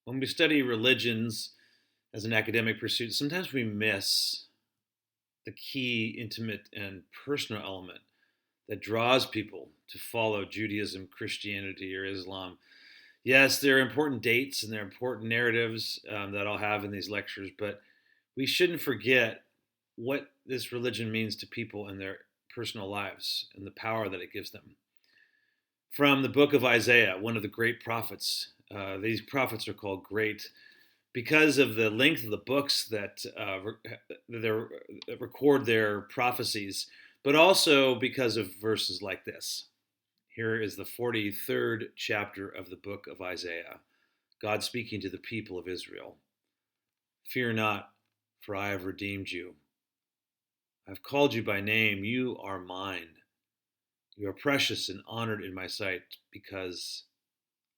When we study religions as an academic pursuit, sometimes we miss the key, intimate, and personal element that draws people to follow Judaism, Christianity, or Islam. Yes, there are important dates and there are important narratives that I'll have in these lectures, but we shouldn't forget what this religion means to people in their personal lives and the power that it gives them. From the book of Isaiah, one of the great prophets, these prophets are called great because of the length of the books that record their prophecies, but also because of verses like this. Here is the 43rd chapter of the book of Isaiah, God speaking to the people of Israel. Fear not, for I have redeemed you. I've called you by name, you are mine. You are precious and honored in my sight because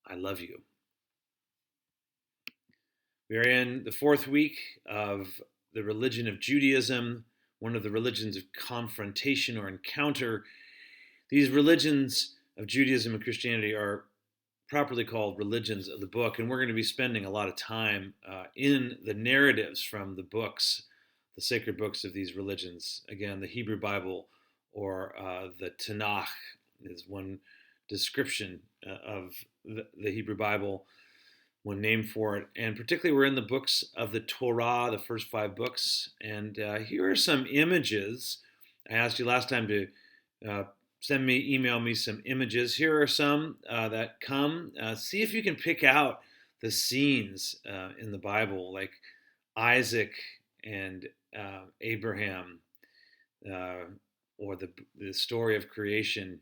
I love you. We are in the fourth week of the religion of Judaism, one of the religions of confrontation or encounter. These religions of Judaism and Christianity are properly called religions of the book, and we're going to be spending a lot of time in the narratives from the books, the sacred books of these religions. Again, the Hebrew Bible or the Tanakh is one description of the Hebrew Bible, one name for it. And particularly, we're in the books of the Torah, the first 5 books. And here are some images. I asked you last time to email me some images. Here are some that come. See if you can pick out the scenes in the Bible, like Isaac and Abraham, or the story of creation.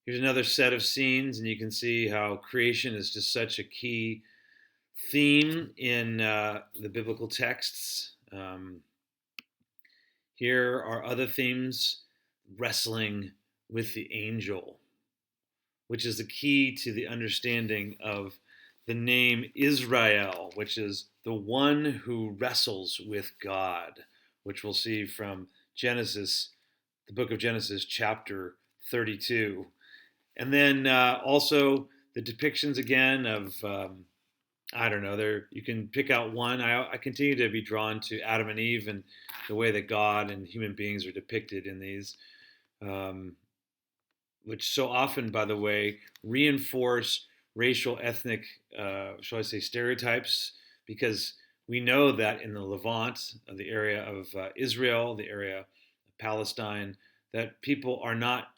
Here's another set of scenes, and you can see how creation is just such a key theme in the biblical texts. Here are other themes: wrestling with the angel, which is the key to the understanding of the name Israel, which is the one who wrestles with God, which we'll see from Genesis, the book of Genesis, chapter 32. And then also the depictions again of, I don't know, there you can pick out one. I continue to be drawn to Adam and Eve and the way that God and human beings are depicted in these, which so often, by the way, reinforce racial, ethnic, shall I say, stereotypes, because we know that in the Levant, the area of Israel, the area of Palestine, that people are not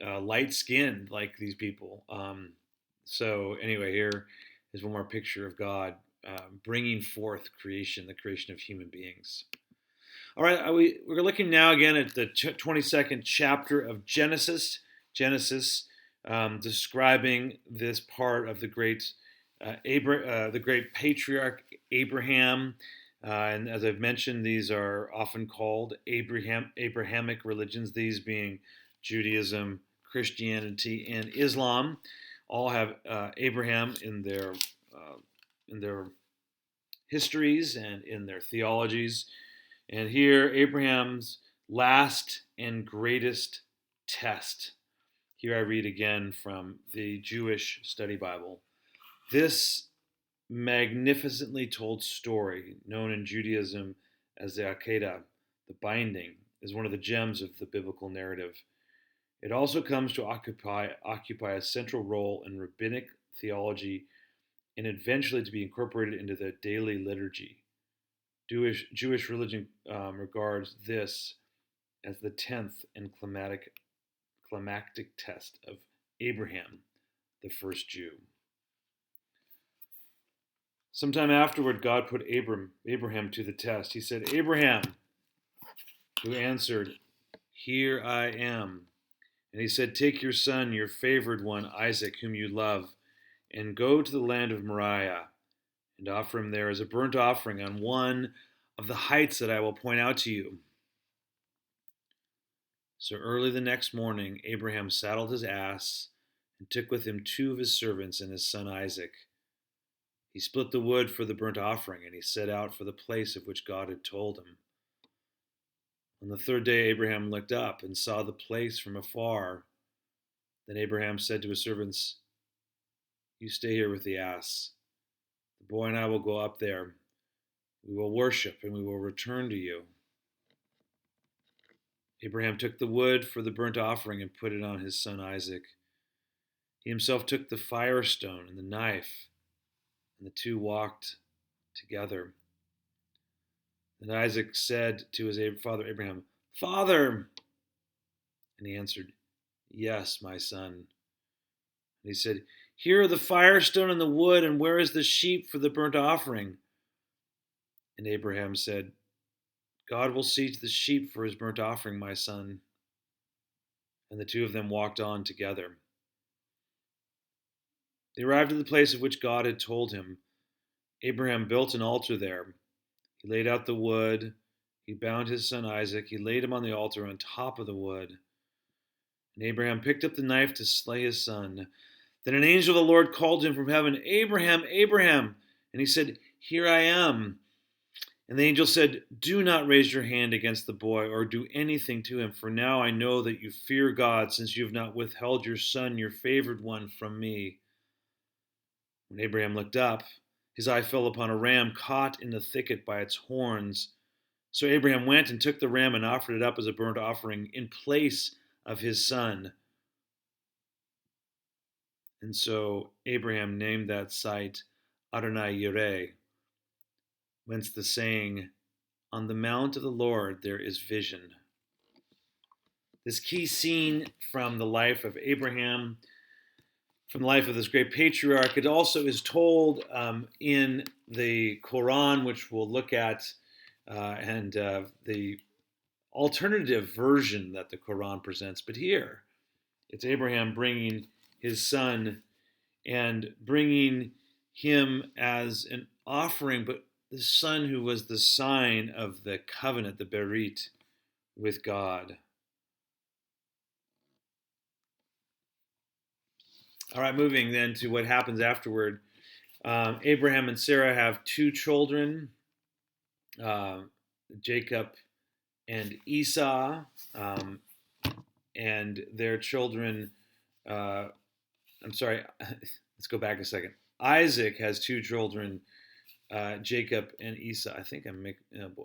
light-skinned like these people. So anyway, here is one more picture of God bringing forth creation, the creation of human beings. All right, we're looking now again at the 22nd chapter of Genesis. Describing this part of the great patriarch Abraham. And as I've mentioned, these are often called Abrahamic religions, these being Judaism, Christianity, and Islam. All have Abraham in their histories and in their theologies. And here, Abraham's last and greatest test. Here I read again from the Jewish Study Bible. This magnificently told story, known in Judaism as the Akedah, the binding, is one of the gems of the biblical narrative. It also comes to occupy a central role in rabbinic theology and eventually to be incorporated into the daily liturgy. Jewish religion regards this as the 10th and climactic test of Abraham, the first Jew. Sometime afterward, God put Abraham to the test. He said, "Abraham," who answered, "Here I am." And he said, "Take your son, your favored one, Isaac, whom you love, and go to the land of Moriah, and offer him there as a burnt offering on one of the heights that I will point out to you." So early the next morning, Abraham saddled his ass and took with him 2 of his servants and his son Isaac. He split the wood for the burnt offering, and he set out for the place of which God had told him. On the 3rd day, Abraham looked up and saw the place from afar. Then Abraham said to his servants, "You stay here with the ass. The boy and I will go up there. We will worship and we will return to you. Abraham took the wood for the burnt offering and put it on his son Isaac. He himself took the fire stone and the knife, and the two walked together. Then Isaac said to his father Abraham, "Father!" And he answered, "Yes, my son." And he said, "Here are the fire stone and the wood, and where is the sheep for the burnt offering?" And Abraham said, "God will see to the sheep for his burnt offering, my son." And the two of them walked on together. They arrived at the place of which God had told him. Abraham built an altar there. He laid out the wood. He bound his son Isaac. He laid him on the altar on top of the wood. And Abraham picked up the knife to slay his son. Then an angel of the Lord called him from heaven, "Abraham, Abraham." And he said, "Here I am." And the angel said, "Do not raise your hand against the boy or do anything to him, for now I know that you fear God, since you have not withheld your son, your favored one, from me." When Abraham looked up, his eye fell upon a ram caught in the thicket by its horns. So Abraham went and took the ram and offered it up as a burnt offering in place of his son. And so Abraham named that site Adonai Yireh, whence the saying, "On the mount of the Lord there is vision." This key scene from the life of Abraham, from the life of this great patriarch, it also is told in the Quran, which we'll look at, and the alternative version that the Quran presents. But here, it's Abraham bringing his son and bringing him as an offering, but the son who was the sign of the covenant, the Berit, with God. All right, moving then to what happens afterward. Abraham and Sarah have two children, Jacob and Esau, and their children. I'm sorry, let's go back a second. Isaac has two children, Jacob and Esau. I think I'm making, oh boy.